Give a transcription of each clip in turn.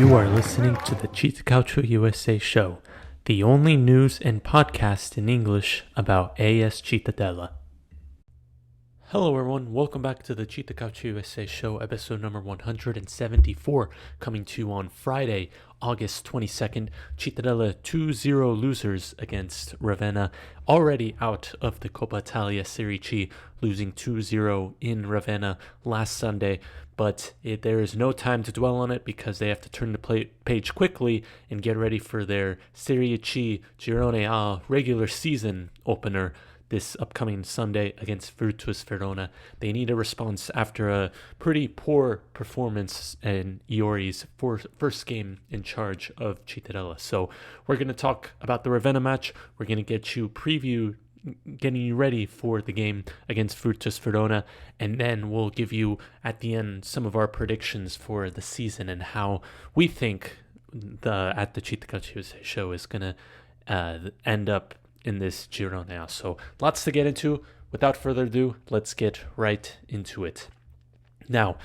You are listening to the CittaCalcioUsa show, the only news and podcast in English about AS Cittadella. Hello everyone, welcome back to the CittaCalcioUsa show, episode number 174, coming to you on Friday, August 22nd. Cittadella 2-0 losers against Ravenna, already out of the Coppa Italia Serie C, losing 2-0 in Ravenna last Sunday. But there is no time to dwell on it because they have to turn the page quickly and get ready for their Serie C Girone A regular season opener this upcoming Sunday against Virtus Verona. They need a response after a pretty poor performance in Iori's first game in charge of Cittadella. So we're going to talk about the Ravenna match. We're going to get you getting you ready for the game against Virtus Verona, and then we'll give you at the end some of our predictions for the season and how we think at the CittaCalcioUsa show is going to end up in this Girone. So lots to get into. Without further ado, let's get right into it. Now,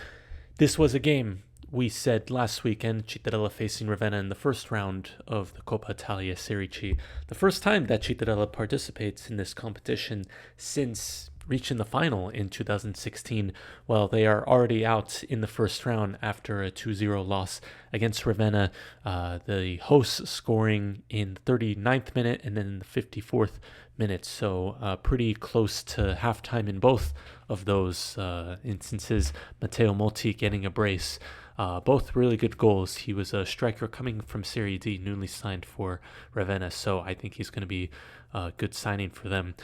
this was a game we said last weekend, Cittadella facing Ravenna in the first round of the Coppa Italia Serie C. The first time that Cittadella participates in this competition since reaching the final in 2016. Well, they are already out in the first round after a 2-0 loss against Ravenna. The hosts scoring in the 39th minute and then in the 54th minute. So pretty close to halftime in both of those instances. Matteo Motti getting a brace. Both really good goals. He was a striker coming from Serie D, newly signed for Ravenna, so I think he's going to be a good signing for them.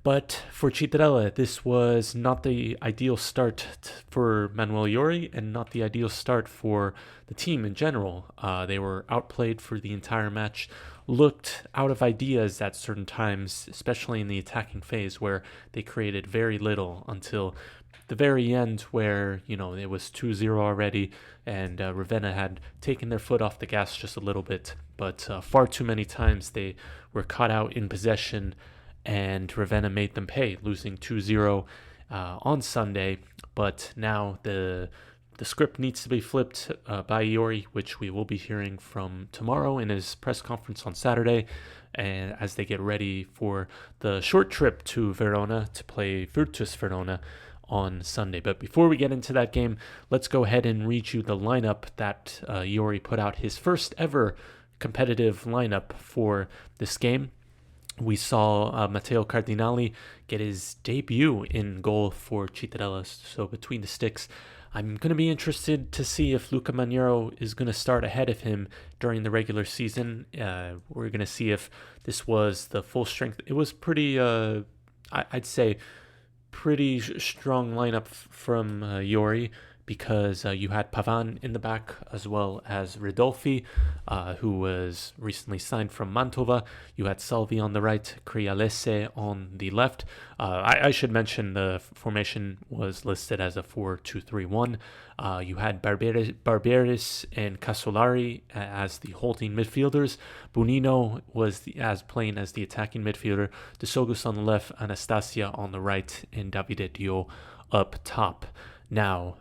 But for Cittadella, this was not the ideal start for Manuel Iori and not the ideal start for the team in general. They were outplayed for the entire match, looked out of ideas at certain times, especially in the attacking phase where they created very little until the very end where, it was 2-0 already and Ravenna had taken their foot off the gas just a little bit. But far too many times they were caught out in possession and Ravenna made them pay, losing 2-0 on Sunday. But now the script needs to be flipped by Iori, which we will be hearing from tomorrow in his press conference on Saturday, and as they get ready for the short trip to Verona to play Virtus Verona on Sunday. But before we get into that game, let's go ahead and read you the lineup that Iori put out, his first ever competitive lineup for this game. We saw Matteo Cardinali get his debut in goal for Cittadella, so between the sticks. I'm going to be interested to see if Luca Maniero is going to start ahead of him during the regular season. We're going to see if this was the full strength. It was pretty, I'd say, pretty strong lineup from Iori, because you had Pavan in the back as well as Ridolfi, who was recently signed from Mantova. You had Salvi on the right, Crialese on the left. I should mention the formation was listed as a 4-2-3-1. You had Barberis and Casolari as the holding midfielders. Bonino was playing as the attacking midfielder. De Sogus on the left, Anastasia on the right, and Davide Dio up top. Now,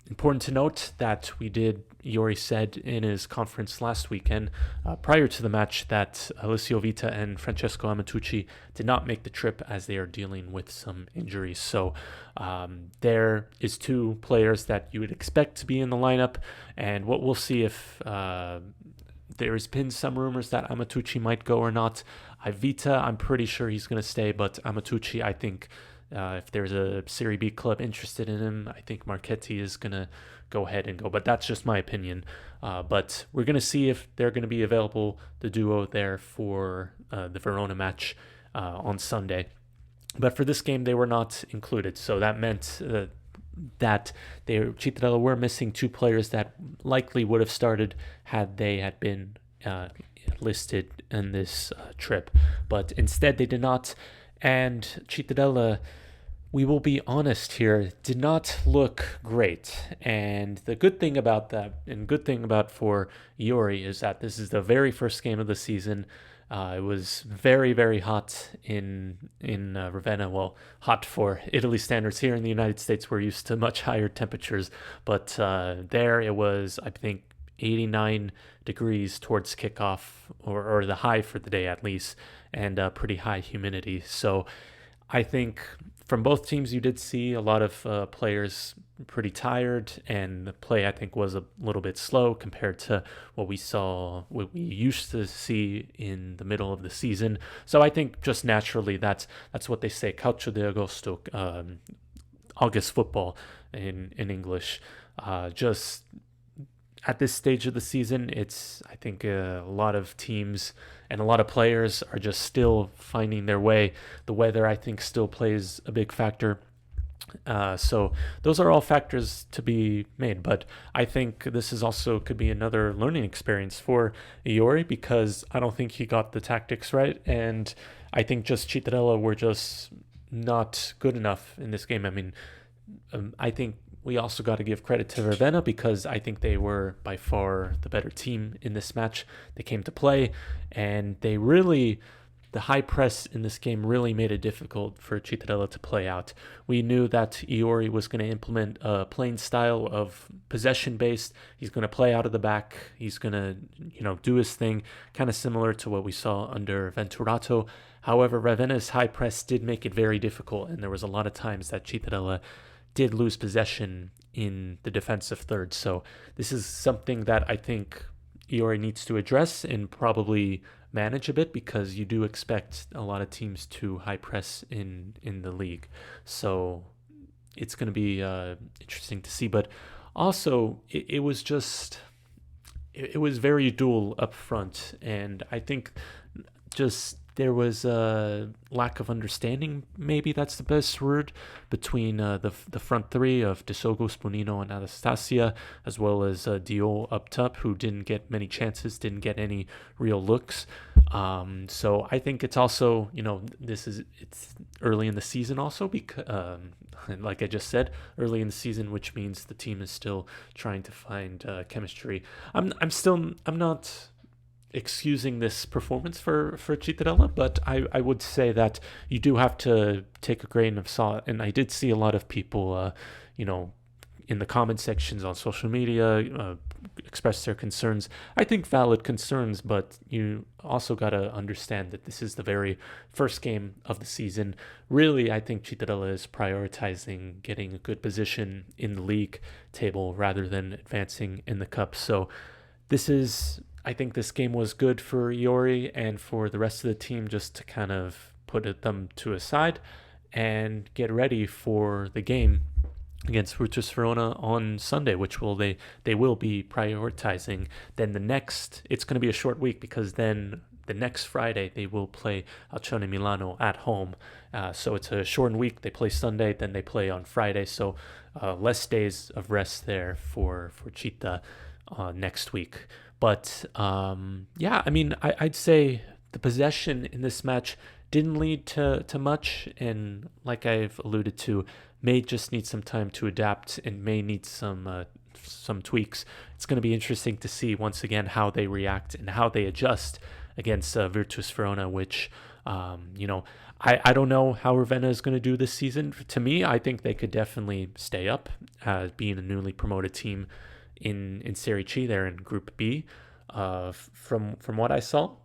important to note that Iori said in his conference last weekend, prior to the match, that Alessio Vita and Francesco Amatucci did not make the trip as they are dealing with some injuries. So there is two players that you would expect to be in the lineup, and what we'll see if there's been some rumors that Amatucci might go or not. Vita, I'm pretty sure he's going to stay, but Amatucci, I think, if there's a Serie B club interested in him, I think Marchetti is going to go ahead and go. But that's just my opinion. But we're going to see if they're going to be available, the duo there, for the Verona match on Sunday. But for this game, they were not included. So that meant that Cittadella were missing two players that likely would have started had they had been listed in this trip. But instead, they did not. And Cittadella, we will be honest here, did not look great. And the good thing about that, and good thing about for Iori, is that this is the very first game of the season. It was very, very hot in Ravenna. Well, hot for Italy standards. Here in the United States, we're used to much higher temperatures. But there it was, I think, 89 degrees towards kickoff, or the high for the day at least, and pretty high humidity. So I think from both teams, you did see a lot of players pretty tired, and the play I think was a little bit slow compared to what we used to see in the middle of the season. So I think just naturally that's what they say, calcio de agosto, August football in English. Just at this stage of the season, I think a lot of teams and a lot of players are just still finding their way. The weather, I think, still plays a big factor. So those are all factors to be made. But I think this is also could be another learning experience for Iori, because I don't think he got the tactics right. And I think just Cittadella were just not good enough in this game. I mean, I think we also got to give credit to Ravenna, because I think they were by far the better team in this match. They came to play, and the high press in this game really made it difficult for Cittadella to play out. We knew that Iori was going to implement a playing style of possession-based. He's going to play out of the back. He's going to, do his thing, kind of similar to what we saw under Venturato. However, Ravenna's high press did make it very difficult, and there was a lot of times that Cittadella did lose possession in the defensive third. So this is something that I think Iori needs to address and probably manage a bit, because you do expect a lot of teams to high press in the league. So it's going to be interesting to see. But also, it was very dual up front, and I think just there was a lack of understanding, maybe that's the best word, between the front three of De Sogo, Spunino, and Anastasia, as well as Dio up top, who didn't get many chances, didn't get any real looks. So I think it's also, it's early in the season also, because, like I just said, early in the season, which means the team is still trying to find chemistry. I'm not excusing this performance for Cittadella, but I would say that you do have to take a grain of salt. And I did see a lot of people, in the comment sections on social media, express their concerns. I think valid concerns, but you also got to understand that this is the very first game of the season. Really, I think Cittadella is prioritizing getting a good position in the league table rather than advancing in the cup. So I think this game was good for Iori and for the rest of the team, just to kind of put them to a side and get ready for the game against Virtus Verona on Sunday, which they will be prioritizing. Then it's going to be a short week, because then the next Friday they will play Alcione Milano at home. So it's a shortened week. They play Sunday, then they play on Friday. So less days of rest there for Citta next week. But I'd say the possession in this match didn't lead to much, and like I've alluded to, may just need some time to adapt and may need some tweaks. It's going to be interesting to see once again how they react and how they adjust against Virtus Verona, which I don't know how Ravenna is going to do this season. To me, I think they could definitely stay up, being a newly promoted team in Serie C. They're in Group B. From what I saw,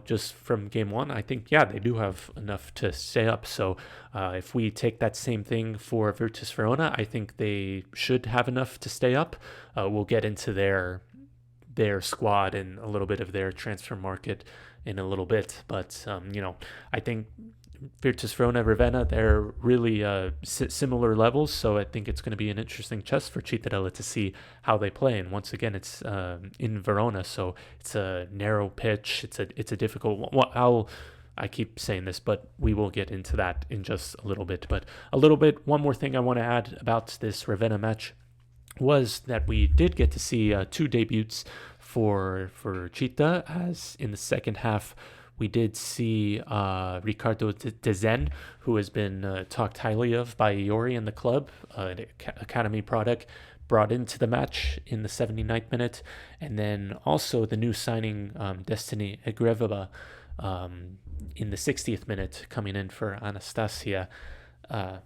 just from game one, I think, they do have enough to stay up. So if we take that same thing for Virtus Verona, I think they should have enough to stay up. We'll get into their squad and a little bit of their transfer market in a little bit. But, I think Virtus Verona, Ravenna, they're really similar levels, so I think it's going to be an interesting test for Cittadella to see how they play. And once again, it's in Verona, so it's a narrow pitch. It's a difficult one. I keep saying this, but we will get into that in just a little bit. But one more thing I want to add about this Ravenna match was that we did get to see two debuts for Citta, as in the second half we did see Riccardo De Zen, who has been talked highly of by Iori and the club, an academy product, brought into the match in the 79th minute. And then also the new signing, Destiny Egrevaba, in the 60th minute, coming in for Anastasia. I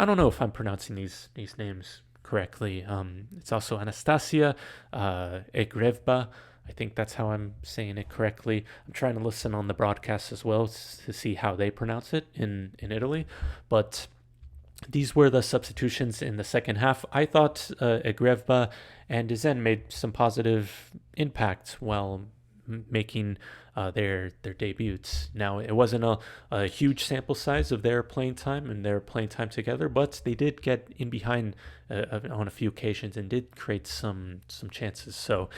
don't know if I'm pronouncing these names correctly. It's also Anastasia Egrevba. I think that's how I'm saying it correctly. I'm trying to listen on the broadcast as well to see how they pronounce it in Italy. But these were the substitutions in the second half. I thought Egrevba and Dizen made some positive impact while making their debuts. Now, it wasn't a huge sample size of their playing time and their playing time together, but they did get in behind on a few occasions and did create some chances. So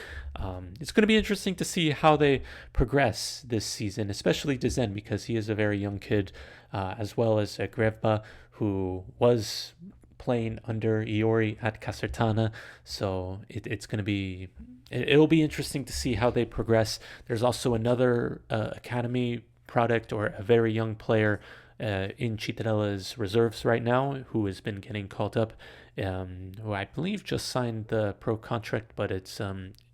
it's going to be interesting to see how they progress this season, especially Dizen, because he is a very young kid, as well as Grevba, who was playing under Iori at Casertana. So it'll be interesting to see how they progress. There's also another academy product or a very young player in Cittadella's reserves right now who has been getting called up, who I believe just signed the pro contract, but it's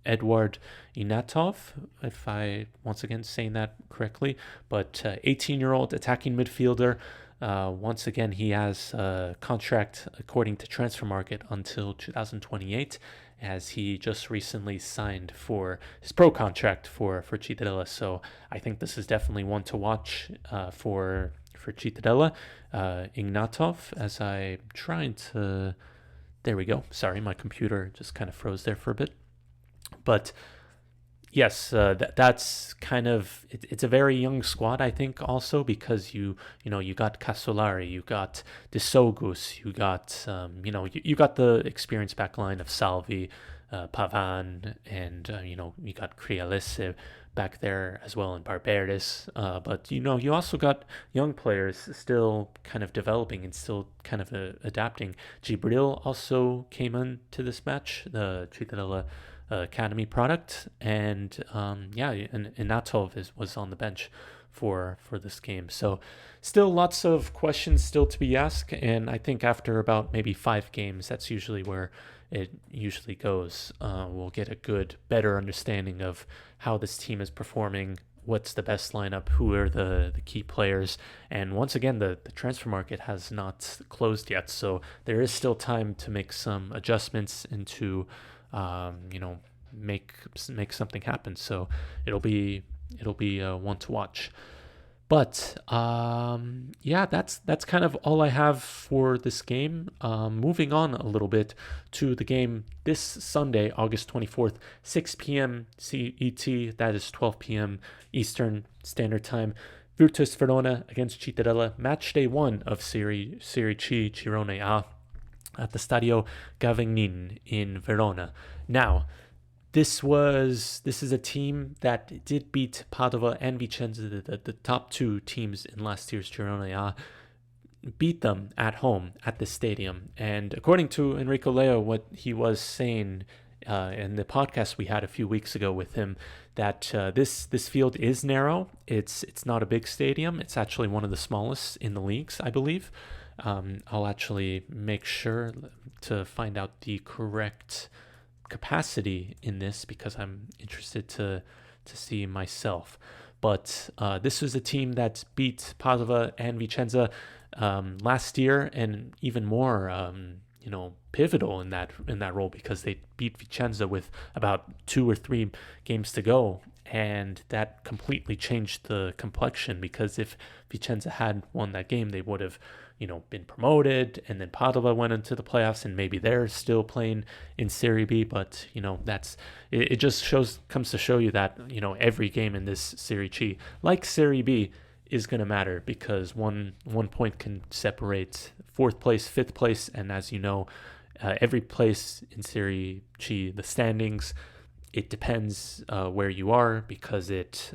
Edward Inatov, if I once again saying that correctly, but 18-year-old attacking midfielder. Once again, he has a contract according to Transfer Market until 2028, as he just recently signed for his pro contract for Cittadella. So I think this is definitely one to watch for Cittadella. Ignatov, as I'm trying to... There we go. Sorry, my computer just kind of froze there for a bit. But yes, that's kind of it's a very young squad, I think, also because you got Casolari, you got De Sogus, you got you got the experienced back line of Salvi, Pavan, and you got Crialese back there as well, and Barberis. But you also got young players still kind of developing and still kind of adapting. Gibril also came into this match, the Cittadella academy product, and Natov was on the bench for this game. So still lots of questions still to be asked, and I think after about maybe 5 games, that's usually where it usually goes. We'll get a better understanding of how this team is performing, what's the best lineup, who are the key players. And once again, the transfer market has not closed yet, so there is still time to make some adjustments and to make something happen. So it'll be one to watch. But that's kind of all I have for this game. Moving on a little bit to the game this Sunday, August 24th, 6 p.m. CET, that is 12 p.m. Eastern Standard Time. Virtus Verona against Cittadella, match day 1 of Serie C Girone A at the Stadio Gavignin in Verona. Now, this is a team that did beat Padova and Vicenza, the top 2 teams in last year's Girone A, beat them at home at the stadium. And according to Enrico Leo, what he was saying in the podcast we had a few weeks ago with him, that this field is narrow. It's not a big stadium. It's actually one of the smallest in the leagues, I believe. I'll actually make sure to find out the correct capacity in this because I'm interested to see myself. But this was a team that beat Padova and Vicenza last year, and even more pivotal in that role because they beat Vicenza with about 2 or 3 games to go, and that completely changed the complexion, because if Vicenza had won that game, they would have been promoted, and then Padova went into the playoffs, and maybe they're still playing in Serie B. But that's it. Just comes to show you that every game in this Serie C, like Serie B, is going to matter, because one point can separate 4th place, 5th place, and as you know, every place in Serie C, the standings, it depends where you are, because it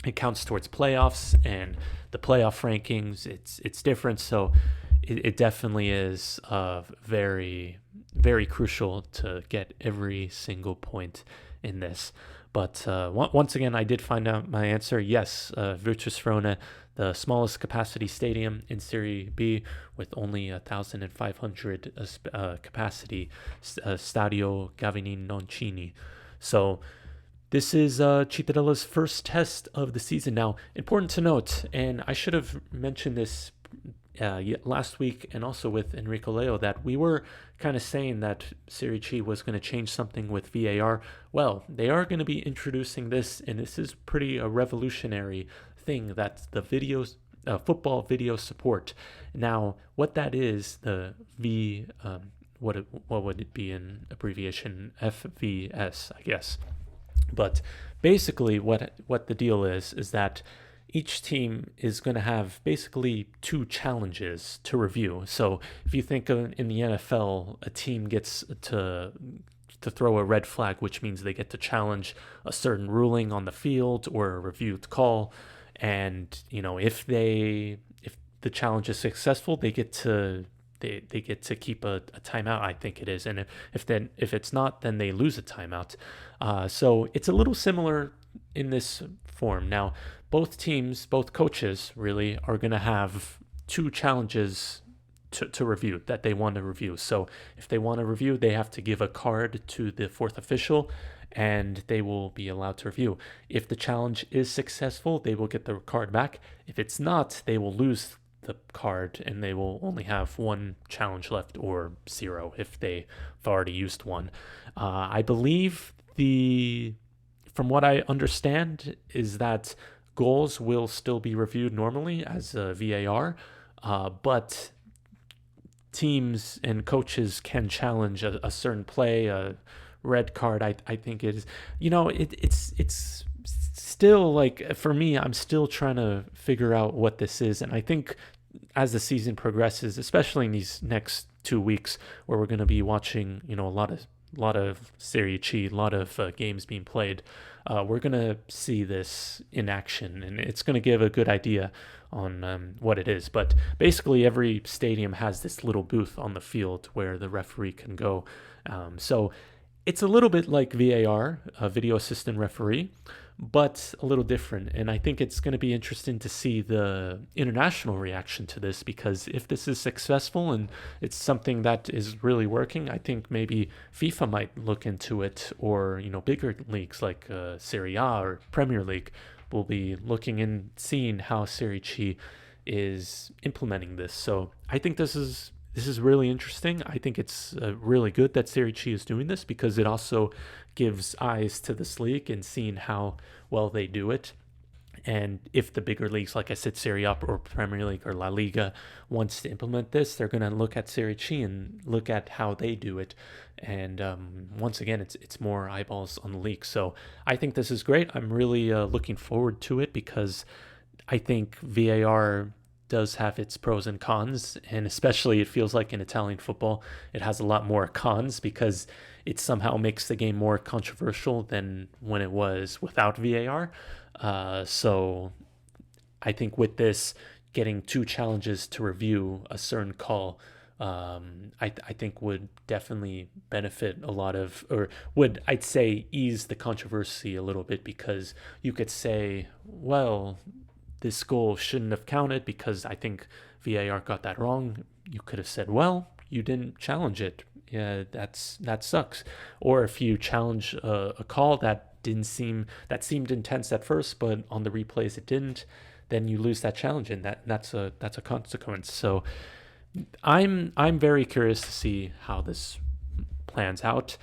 it counts towards playoffs, and the playoff rankings, it's different. So it definitely is very, very crucial to get every single point in this. But once again, I did find out my answer. Yes, Virtus Verona, the smallest capacity stadium in Serie B with only 1,500 capacity, Stadio Gavignin Noncini. So this is Cittadella's first test of the season. Now, important to note, and I should have mentioned this last week, and also with Enrico Leo, that we were kind of saying that Serie C was going to change something with VAR. Well, they are going to be introducing this, and this is pretty a revolutionary thing. That's the videos, football video support. Now, what that is, the what would it be in abbreviation? FVS, I guess. But basically, what the deal is that each team is going to have basically 2 challenges to review. So if you think of in the NFL, a team gets to throw a red flag, which means they get to challenge a certain ruling on the field or a reviewed call. And if the challenge is successful, they get to keep a timeout, I think it is. And if it's not, then they lose a timeout. So it's a little similar in this form. Now, both teams, both coaches really are going to have 2 challenges to review that they want to review. So if they want to review, they have to give a card to the 4th official, and they will be allowed to review. If the challenge is successful, they will get the card back. If it's not, they will lose the card, and they will only have 1 challenge left, or 0 if they've already used one. I believe from what I understand is that goals will still be reviewed normally as a VAR, but teams and coaches can challenge a certain play, a red card. I think it is, it's still, like, for me, I'm still trying to figure out what this is. And I think as the season progresses, especially in these next 2 weeks where we're going to be watching, a lot of Serie C, a lot of games being played, we're going to see this in action, and it's going to give a good idea on what it is. But basically every stadium has this little booth on the field where the referee can go. So it's a little bit like VAR, a video assistant referee, but a little different. And I think it's going to be interesting to see the international reaction to this, because if this is successful and it's something that is really working, I think maybe FIFA might look into it, or, bigger leagues like Serie A or Premier League will be looking and seeing how Serie C is implementing this. So I think this is really interesting. I think it's really good that Serie C is doing this, because it also gives eyes to this league and seeing how well they do it. And if the bigger leagues, like I said, Serie A or Premier League or La Liga, wants to implement this, they're going to look at Serie C and look at how they do it. And once again, it's more eyeballs on the league. So I think this is great. I'm really looking forward to it, because I think VAR does have its pros and cons, and especially it feels like in Italian football it has a lot more cons, because it somehow makes the game more controversial than when it was without VAR. So I think with this, getting 2 challenges to review a certain call, I think would definitely benefit a lot of, or would, I'd say, ease the controversy a little bit, because you could say, well, this goal shouldn't have counted because I think VAR got that wrong. You could have said, well, you didn't challenge it. Yeah, that sucks. Or if you challenge a call that seemed intense at first, but on the replays it didn't, then you lose that challenge, and that's a consequence. So I'm very curious to see how this plans out.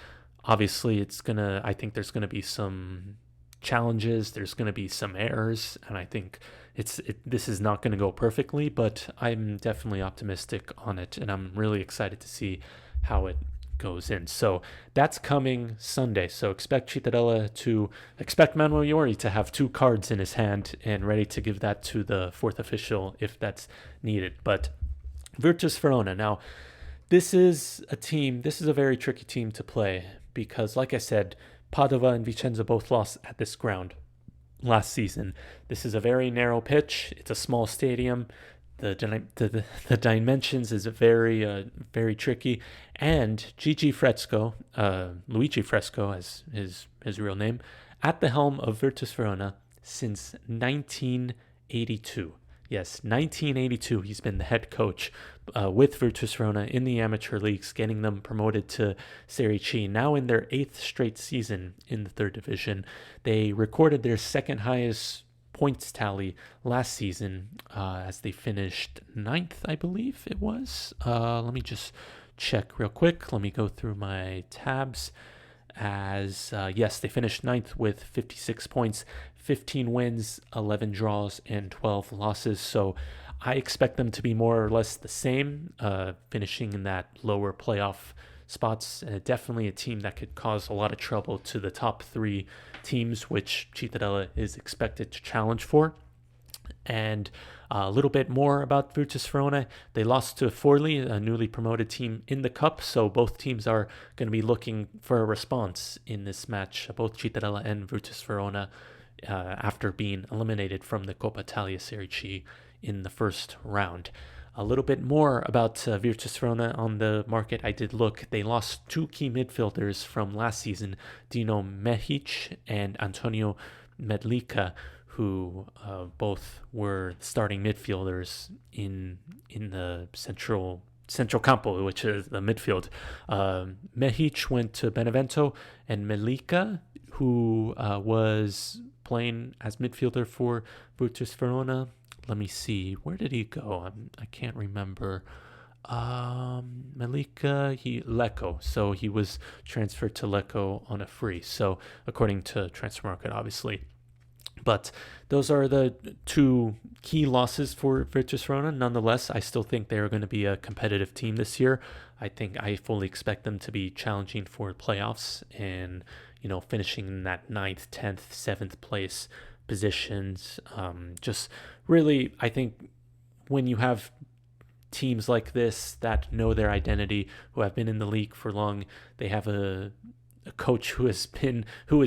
Obviously, I think there's gonna be some challenges, there's going to be some errors, and I think this is not going to go perfectly, but I'm definitely optimistic on it, and I'm really excited to see how it goes in. So that's coming Sunday. So expect Manuel Iori to have 2 cards in his hand and ready to give that to the 4th official if that's needed. But Virtus Verona, now this is a very tricky team to play, because like I said, Padova and Vicenza both lost at this ground last season. This is a very narrow pitch. It's a small stadium. The dimensions is very tricky. And Luigi Fresco, as his real name, at the helm of Virtus Verona since 1982. Yes, 1982, he's been the head coach with Virtus Verona in the amateur leagues, getting them promoted to Serie C. Now in their 8th straight season in the 3rd division, they recorded their 2nd highest points tally last season as they finished 9th, I believe it was. Let me just check real quick. Let me go through my tabs. Yes, they finished 9th with 56 points, 15 wins, 11 draws, and 12 losses. So I expect them to be more or less the same, finishing in that lower playoff spots. Definitely a team that could cause a lot of trouble to the top 3 teams, which Cittadella is expected to challenge for. And a little bit more about Virtus Verona. They lost to Forli, a newly promoted team in the Cup, so both teams are going to be looking for a response in this match, both Cittadella and Virtus Verona, after being eliminated from the Coppa Italia Serie C in the first round. A little bit more about Virtus Verona on the market. I did look. They lost 2 key midfielders from last season, Dino Mehic and Antonio Medlica, who both were starting midfielders in the central campo, which is the midfield. Mehic went to Benevento, and Medlica, who was playing as midfielder for Virtus Verona. Let me see, where did he go? I can't remember. Medlica, Lecco. So he was transferred to Lecco on a free. So according to Transfer Market, obviously. But those are the 2 key losses for Virtus Verona. Nonetheless, I still think they're going to be a competitive team this year. I fully expect them to be challenging for playoffs and, finishing in that 9th, 10th, 7th place positions. Just really, I think when you have teams like this that know their identity, who have been in the league for long, they have a coach who is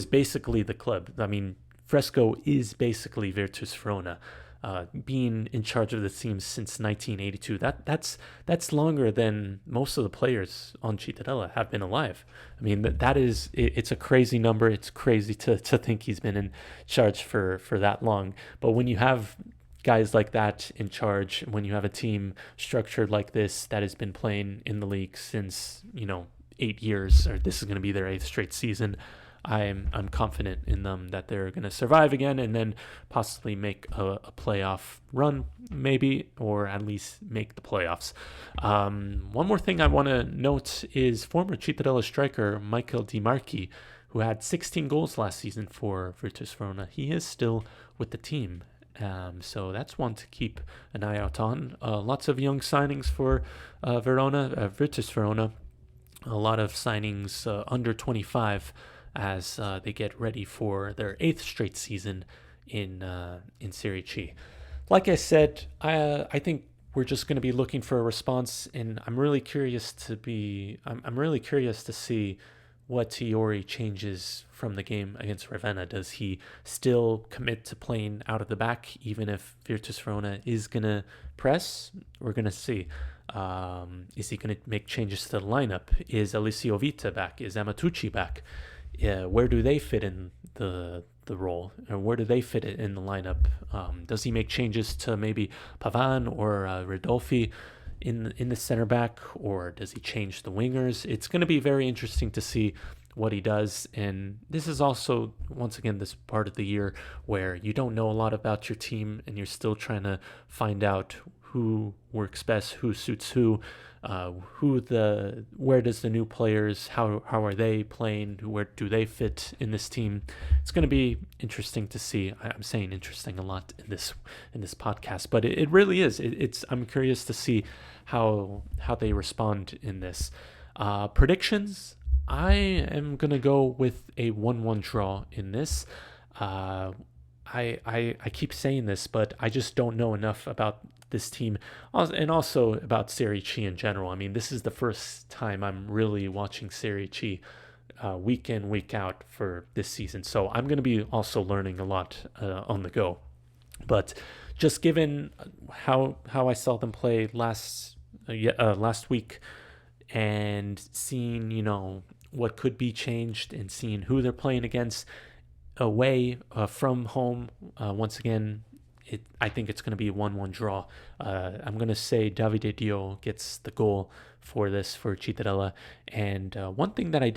basically the club. I mean, Fresco is basically Virtus Verona, being in charge of the team since 1982. That's longer than most of the players on Cittadella have been alive. I mean, it's a crazy number. It's crazy to think he's been in charge for that long. But when you have guys like that in charge, when you have a team structured like this that has been playing in the league since 8 years, or this is going to be their 8th straight season, I'm confident in them that they're going to survive again and then possibly make a playoff run, maybe, or at least make the playoffs. One more thing I want to note is former Cittadella striker Michael Di Marchi, who had 16 goals last season for Virtus Verona. He is still with the team. So that's one to keep an eye out on. Lots of young signings for Virtus Verona. A lot of signings under 25 as they get ready for their 8th straight season in Serie C. Like I said, I think we're just going to be looking for a response, and I'm really curious to see what Iori changes from the game against Ravenna. Does he still commit to playing out of the back, even if Virtus Verona is going to press? We're going to see. Is he going to make changes to the lineup? Is Alessio Vita back? Is Amatucci back? Where do they fit in the role? Or where do they fit in the lineup? Does he make changes to maybe Pavan or Ridolfi in the center back, or does he change the wingers? It's going to be very interesting to see what he does. And this is also, once again, this part of the year where you don't know a lot about your team and you're still trying to find out who works best, who suits who, where does the new players, how are they playing, where do they fit in this team? It's going to be interesting to see. I'm saying interesting a lot in this podcast, but it really is. I'm curious to see how they respond in this. Predictions, I am going to go with a 1-1 draw in this. I keep saying this, but I just don't know enough about this team and also about Serie C in general. I mean, this is the first time I'm really watching Serie C week in, week out for this season. So I'm going to be also learning a lot on the go. But just given how I saw them play last week and seeing, what could be changed and seeing who they're playing against away from home, once again, I think it's going to be a 1-1 draw. I'm going to say Davide Dio gets the goal for Cittadella. And one thing that I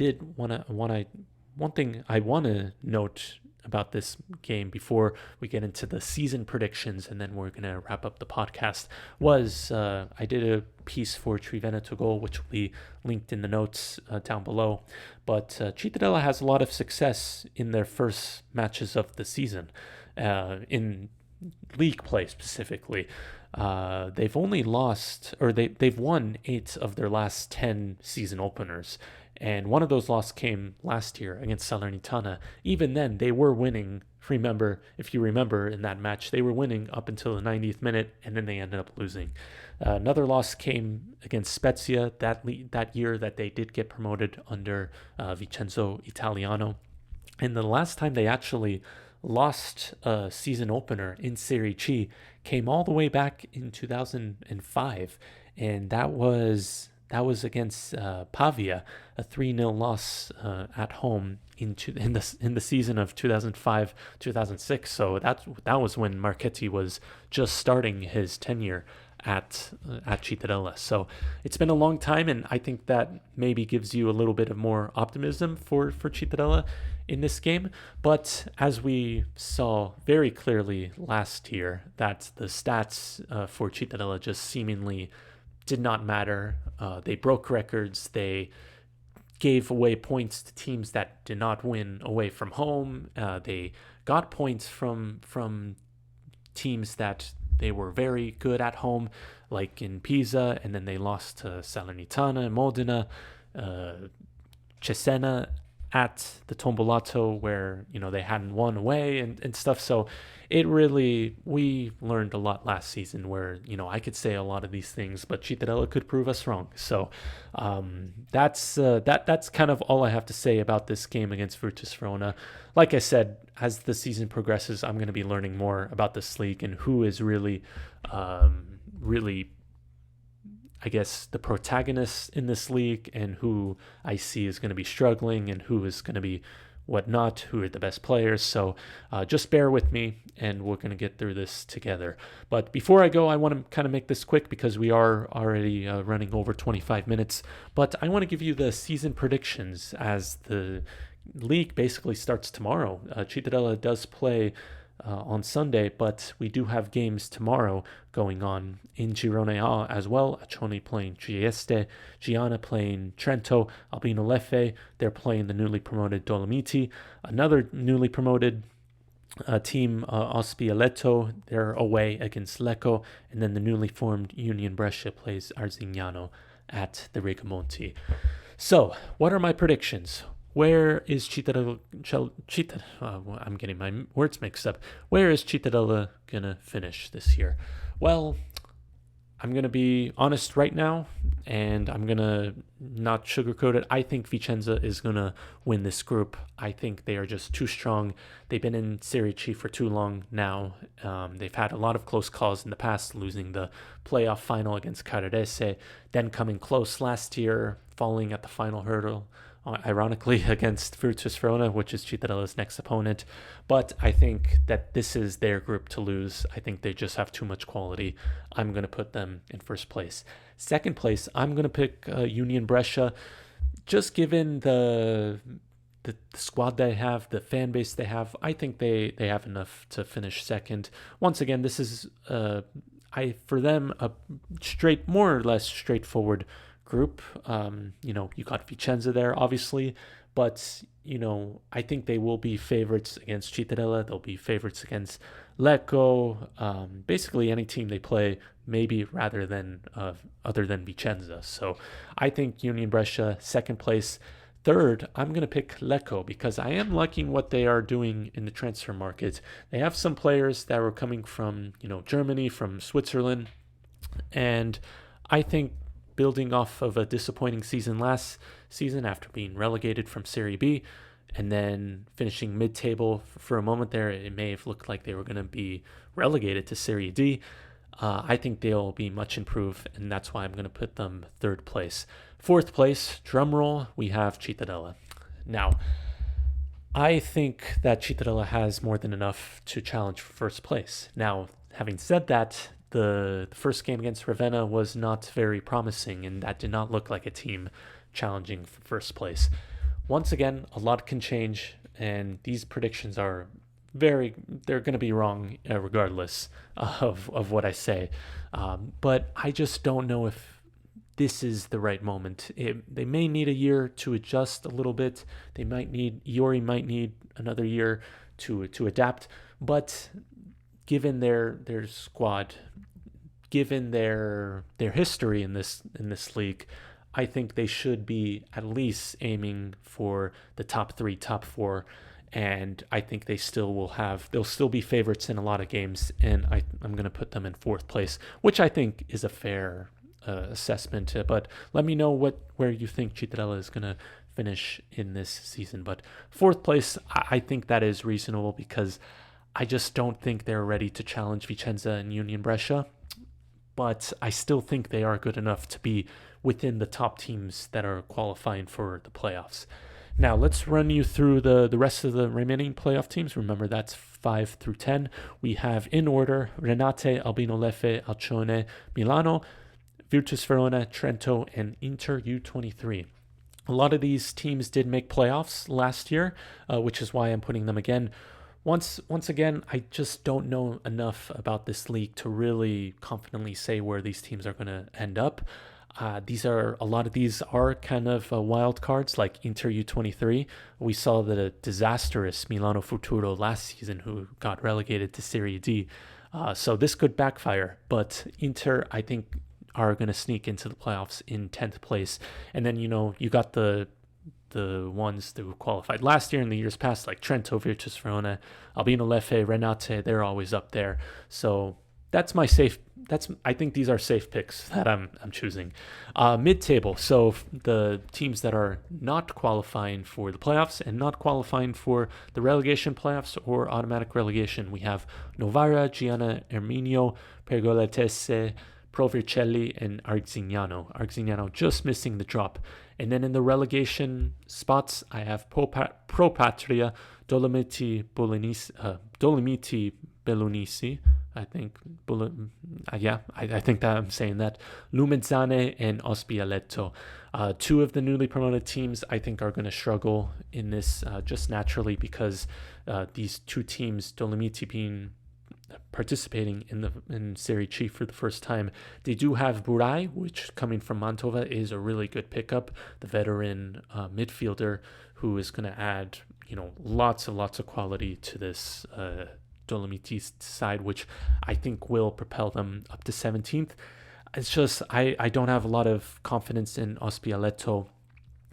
want to note about this game before we get into the season predictions, and then we're going to wrap up the podcast, was I did a piece for TRIVENENTOGOAL, which will be linked in the notes down below. But Cittadella has a lot of success in their first matches of the season, in league play specifically. They've only lost, or they've won 8 of their last 10 season openers. And one of those losses came last year against Salernitana. Even then, they were winning. If you remember in that match, they were winning up until the 90th minute, and then they ended up losing. Another loss came against Spezia that year that they did get promoted under Vincenzo Italiano. And the last time they actually lost a season opener in Serie C came all the way back in 2005, and that was against Pavia, a 3-0 loss at home in the season of 2005-2006. So that was when Marchetti was just starting his tenure at Cittadella. So it's been a long time, and I think that maybe gives you a little bit of more optimism for Cittadella in this game. But as we saw very clearly last year, that the stats for Cittadella just seemingly did not matter. They broke records. They gave away points to teams that did not win away from home. They got points from teams that they were very good at home, like in Pisa, and then they lost to Salernitana, Modena, Cesena at the Tombolato, where they hadn't won away and stuff. So we learned a lot last season where I could say a lot of these things, but Cittadella could prove us wrong. So that's kind of all I have to say about this game against Virtus Verona. Like I said, as the season progresses, I'm going to be learning more about this league and who is really I guess, the protagonists in this league, and who I see is going to be struggling and who is going to be whatnot, who are the best players. So just bear with me, and we're going to get through this together. But before I go, I want to kind of make this quick because we are already running over 25 minutes. But I want to give you the season predictions as the league basically starts tomorrow. Cittadella does play on Sunday, but we do have games tomorrow going on in Girone A as well. Accioni playing Trieste, Giana playing Trento, Albino Leffe, they're playing the newly promoted Dolomiti. Another newly promoted team, Ospieletto, they're away against Lecco, and then the newly formed Union Brescia plays Arzignano at the Rigamonti. So, what are my predictions? Where is Cittadella? I'm getting my words mixed up. Where is Cittadella gonna finish this year? Well, I'm gonna be honest right now, and I'm gonna not sugarcoat it. I think Vicenza is gonna win this group. I think they are just too strong. They've been in Serie C for too long now. They've had a lot of close calls in the past, losing the playoff final against Carrarese, then coming close last year, falling at the final hurdle, ironically, against Virtus Verona, which is Cittadella's next opponent. But I think that this is their group to lose. I think they just have too much quality. I'm going to put them in first place. Second place, I'm going to pick Union Brescia. Just given the squad they have, the fan base they have, I think they have enough to finish second. Once again, this is, for them, a more or less straightforward group. You got Vicenza there, obviously, but I think they will be favorites against Cittadella. They'll be favorites against Lecco. Basically any team they play, maybe rather than other than Vicenza. So I think Union Brescia second place. Third, I'm going to pick Lecco because I am liking what they are doing in the transfer market. They have some players that are coming from Germany, from Switzerland, and I think building off of a disappointing season last season after being relegated from Serie B and then finishing mid-table for a moment there, it may have looked like they were going to be relegated to Serie D. I think they'll be much improved, and that's why I'm going to put them third place. Fourth place, drum roll, we have Cittadella. Now, I think that Cittadella has more than enough to challenge for first place. Now, having said that, the first game against Ravenna was not very promising, and that did not look like a team challenging for first place. Once again, a lot can change and these predictions are they're going to be wrong regardless of what I say. But I just don't know if this is the right moment. They may need a year to adjust a little bit. Iori might need another year to adapt. But given their squad, given their history in this league, I think they should be at least aiming for the top 3, top 4, and I think they'll still be favorites in a lot of games, and I'm going to put them in 4th place, which I think is a fair assessment. But let me know where you think Cittadella is going to finish in this season. But 4th place, I think that is reasonable because I just don't think they're ready to challenge Vicenza and Union Brescia, but I still think they are good enough to be within the top teams that are qualifying for the playoffs. Now, let's run you through the rest of the remaining playoff teams. Remember, that's 5 through 10. We have, in order, Renate, Albino Leffe, Alcione, Milano, Virtus Verona, Trento, and Inter U23. A lot of these teams did make playoffs last year, which is why I'm putting them again. Once again, I just don't know enough about this league to really confidently say where these teams are going to end up. A lot of these are kind of wild cards, like Inter U23. We saw the disastrous Milano Futuro last season, who got relegated to Serie D. So this could backfire, but Inter, I think, are going to sneak into the playoffs in 10th place. And then, you got the ones that qualified last year and the years past, like Trento, Virtus Verona, Albino Leffe, Renate. They're always up there. So I think these are safe picks that I'm choosing. Mid-table, so the teams that are not qualifying for the playoffs and not qualifying for the relegation playoffs or automatic relegation. We have Novara, Giana Erminio, Pergoletese, Pro Vercelli, and Arzignano. Arzignano just missing the drop. And then in the relegation spots, I have Pro Patria, Dolomiti Bellunisi, I think. I think that I'm saying that. Lumezzane and Ospialetto. 2 of the newly promoted teams, I think, are going to struggle in this just naturally because these 2 teams, Dolomiti being participating in Serie C for the first time. They do have Burai, which coming from Mantova is a really good pickup. The veteran midfielder who is going to add, lots of quality to this Dolomiti side, which I think will propel them up to 17th. It's just I don't have a lot of confidence in Ospialetto.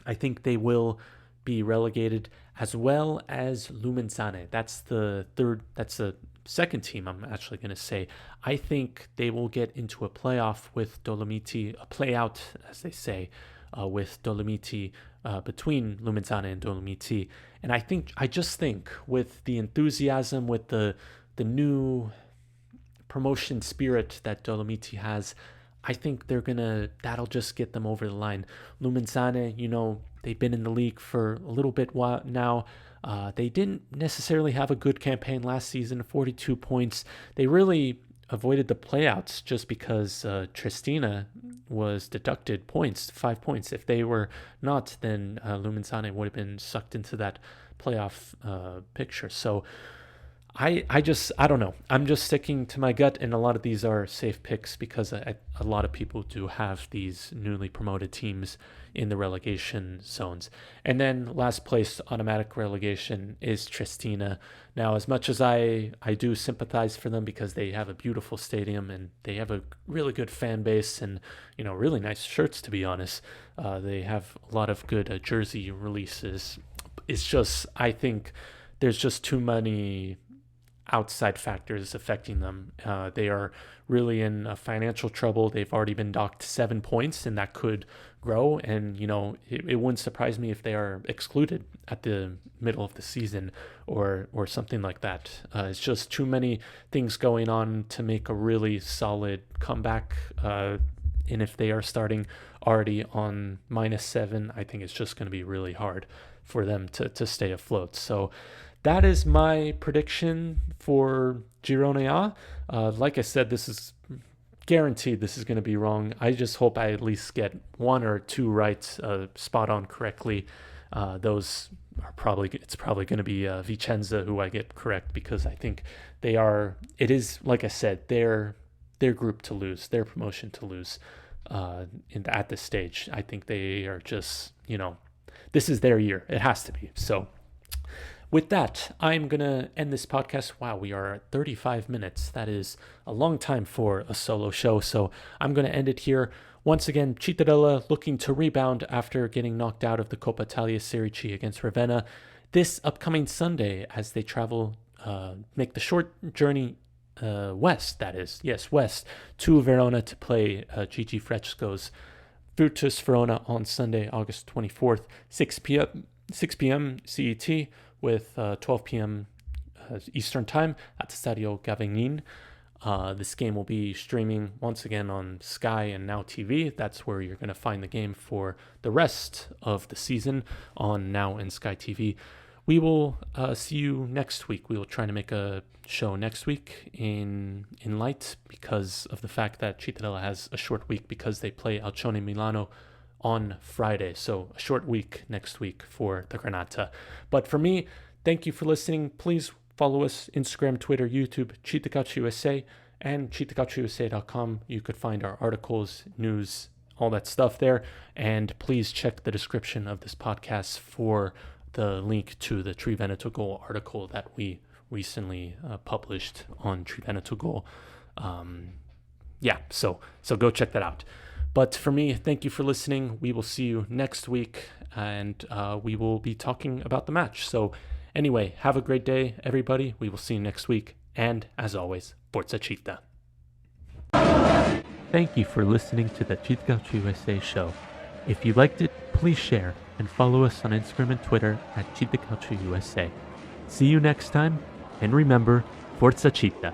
I think they will be relegated, as well as Lumezzane. That's the second team I'm actually going to say. I think they will get into a playoff with Dolomiti, a play out, as they say, with Dolomiti, between Lumezzane and Dolomiti. And I just think with the enthusiasm, with the new promotion spirit that Dolomiti has, I think that'll just get them over the line. Lumezzane, they've been in the league for a little bit while now. They didn't necessarily have a good campaign last season, 42 points. They really avoided the playouts just because Triestina was deducted points, 5 points. If they were not, then Lumezzane would have been sucked into that playoff picture. So I don't know. I'm just sticking to my gut, and a lot of these are safe picks because a lot of people do have these newly promoted teams in the relegation zones. And then last place, automatic relegation, is Triestina. Now, as much as I do sympathize for them because they have a beautiful stadium and they have a really good fan base and, really nice shirts, to be honest. They have a lot of good jersey releases. It's just, I think there's just too many outside factors affecting them. They are really in financial trouble. They've already been docked 7 points, and that could grow. And, it wouldn't surprise me if they are excluded at the middle of the season or something like that. It's just too many things going on to make a really solid comeback. And if they are starting already on -7, I think it's just going to be really hard for them to stay afloat. So that is my prediction for Girone A. Like I said, this is guaranteed this is going to be wrong. I just hope I at least get 1 or 2 right, spot on correctly. Those it's probably going to be Vicenza who I get correct, because I think it is, like I said, their group to lose, their promotion to lose at this stage. I think they are just, this is their year. It has to be. So with that, I'm going to end this podcast. Wow, we are at 35 minutes. That is a long time for a solo show. So I'm going to end it here. Once again, Cittadella looking to rebound after getting knocked out of the Coppa Italia Serie C against Ravenna this upcoming Sunday as they travel, make the short journey west, that is. Yes, west to Verona to play Gigi Fresco's Virtus Verona on Sunday, August 24th, 6 p.m. CET with 12 p.m. Eastern Time at Stadio Gavignin. This game will be streaming once again on Sky and Now TV. That's where you're going to find the game for the rest of the season, on Now and Sky TV. We will see you next week. We will try to make a show next week in light, because of the fact that Cittadella has a short week because they play Alcione Milano on Friday. So a short week next week for the Granata. But for me, thank you for listening. Please follow us Instagram, Twitter, YouTube, CittaCalcioUsa, and CittaCalcioUsa.com. You could find our articles, news, all that stuff there. And please check the description of this podcast for the link to the TRIVENENTOGOAL article that we recently published on TRIVENENTOGOAL. So go check that out. But for me, thank you for listening. We will see you next week, and we will be talking about the match. So anyway, have a great day, everybody. We will see you next week. And as always, Forza Citta. Thank you for listening to the CittaCalcioUsa show. If you liked it, please share and follow us on Instagram and Twitter at CittaCalcioUsa. See you next time, and remember, Forza Citta.